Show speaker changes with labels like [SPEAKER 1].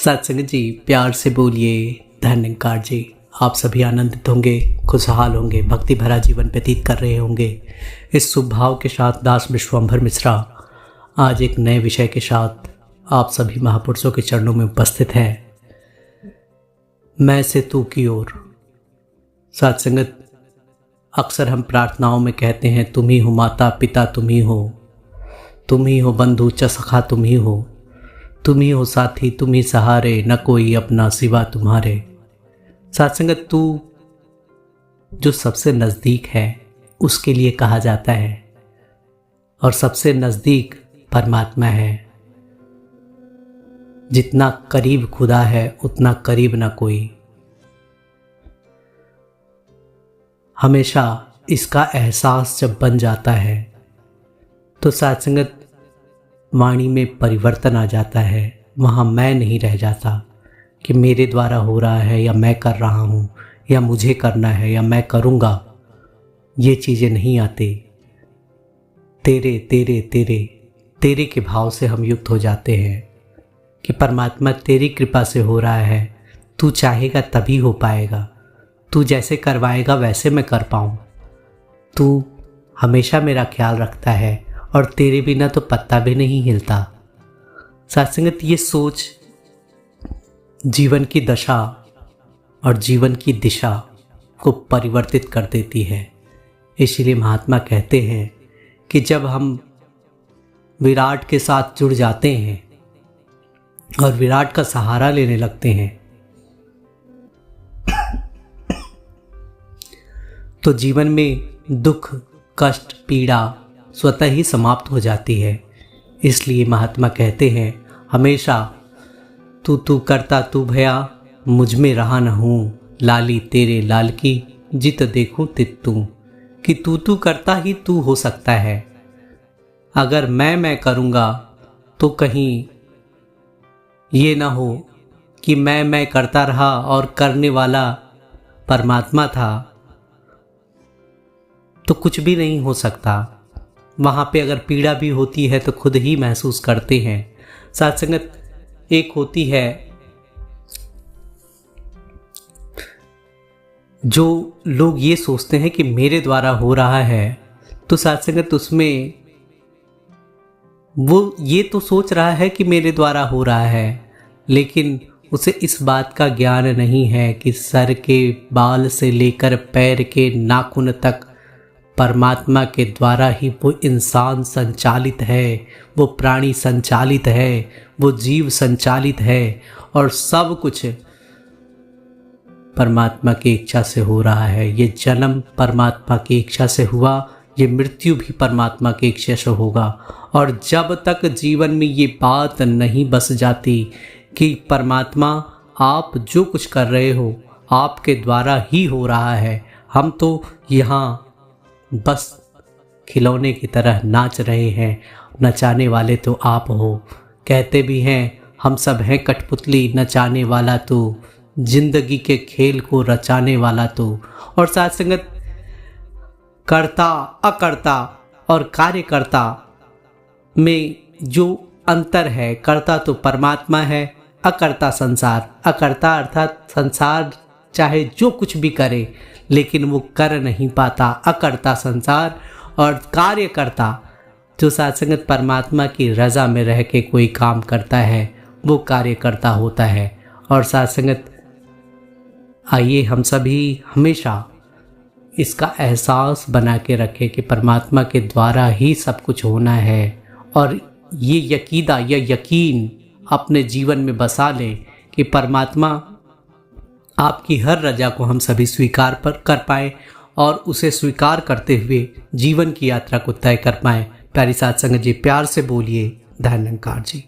[SPEAKER 1] सत्संग जी, प्यार से बोलिए धन्यकार जी। आप सभी आनंदित होंगे, खुशहाल होंगे, भक्ति भरा जीवन व्यतीत कर रहे होंगे। इस शुभ भाव के साथ दास विश्वंभर मिश्रा आज एक नए विषय के साथ आप सभी महापुरुषों के चरणों में उपस्थित हैं। मैं से तू की ओर। सत्संगत, अक्सर हम प्रार्थनाओं में कहते हैं तुम ही हो माता पिता, तुम ही हो बंधु च सखा, तुम ही हो साथी, तुम ही सहारे, न कोई अपना सिवा तुम्हारे। सत्संगत, तू जो सबसे नज़दीक है उसके लिए कहा जाता है और सबसे नज़दीक परमात्मा है। जितना करीब खुदा है उतना करीब न कोई। हमेशा इसका एहसास जब बन जाता है तो सत्संगत वाणी में परिवर्तन आ जाता है। वहाँ मैं नहीं रह जाता कि मेरे द्वारा हो रहा है या मैं कर रहा हूँ या मुझे करना है या मैं करूँगा। ये चीज़ें नहीं आती। तेरे तेरे तेरे तेरे के भाव से हम युक्त हो जाते हैं कि परमात्मा तेरी कृपा से हो रहा है। तू चाहेगा तभी हो पाएगा। तू जैसे करवाएगा वैसे मैं कर पाऊँ। तू हमेशा मेरा ख्याल रखता है और तेरे बिना तो पत्ता भी नहीं हिलता। सत्संगत, ये सोच जीवन की दशा और जीवन की दिशा को परिवर्तित कर देती है। इसीलिए महात्मा कहते हैं कि जब हम विराट के साथ जुड़ जाते हैं और विराट का सहारा लेने लगते हैं तो जीवन में दुख, कष्ट, पीड़ा स्वतः ही समाप्त हो जाती है। इसलिए महात्मा कहते हैं हमेशा तू करता तू भया, मुझ में रहा न हूँ, लाली तेरे लाल की जित देखूं तित तू। कि तू करता ही तू हो सकता है। अगर मैं करूँगा तो कहीं ये ना हो कि मैं करता रहा और करने वाला परमात्मा था, तो कुछ भी नहीं हो सकता। वहाँ पे अगर पीड़ा भी होती है तो खुद ही महसूस करते हैं। सत्संगत, एक होती है जो लोग ये सोचते हैं कि मेरे द्वारा हो रहा है, तो सत्संगत उसमें वो ये तो सोच रहा है कि मेरे द्वारा हो रहा है, लेकिन उसे इस बात का ज्ञान नहीं है कि सर के बाल से लेकर पैर के नाखून तक परमात्मा के द्वारा ही वो इंसान संचालित है, वो प्राणी संचालित है, वो जीव संचालित है और सब कुछ परमात्मा की इच्छा से हो रहा है। ये जन्म परमात्मा की इच्छा से हुआ, ये मृत्यु भी परमात्मा की इच्छा से होगा। और जब तक जीवन में ये बात नहीं बस जाती कि परमात्मा आप जो कुछ कर रहे हो आपके द्वारा ही हो रहा है, हम तो यहाँ बस खिलौने की तरह नाच रहे हैं, नचाने वाले तो आप हो। कहते भी हैं हम सब हैं कठपुतली, नचाने वाला तो, जिंदगी के खेल को रचाने वाला तो। और सत्संगत, कर्ता अकर्ता और कार्यकर्ता में जो अंतर है, कर्ता तो परमात्मा है, अकर्ता संसार। अकर्ता अर्थात संसार चाहे जो कुछ भी करे लेकिन वो कर नहीं पाता, अकर्ता संसार। और कार्यकर्ता जो सत्संगत परमात्मा की रज़ा में रह के कोई काम करता है वो कार्यकर्ता होता है। और सत्संगत, आइए हम सभी हमेशा इसका एहसास बना के रखें कि परमात्मा के द्वारा ही सब कुछ होना है और ये यकीदा या यकीन अपने जीवन में बसा लें कि परमात्मा आपकी हर रजा को हम सभी स्वीकार कर पाएँ और उसे स्वीकार करते हुए जीवन की यात्रा को तय कर पाएँ। प्यारी सत्संग जी, प्यार से बोलिए धन्यकार जी।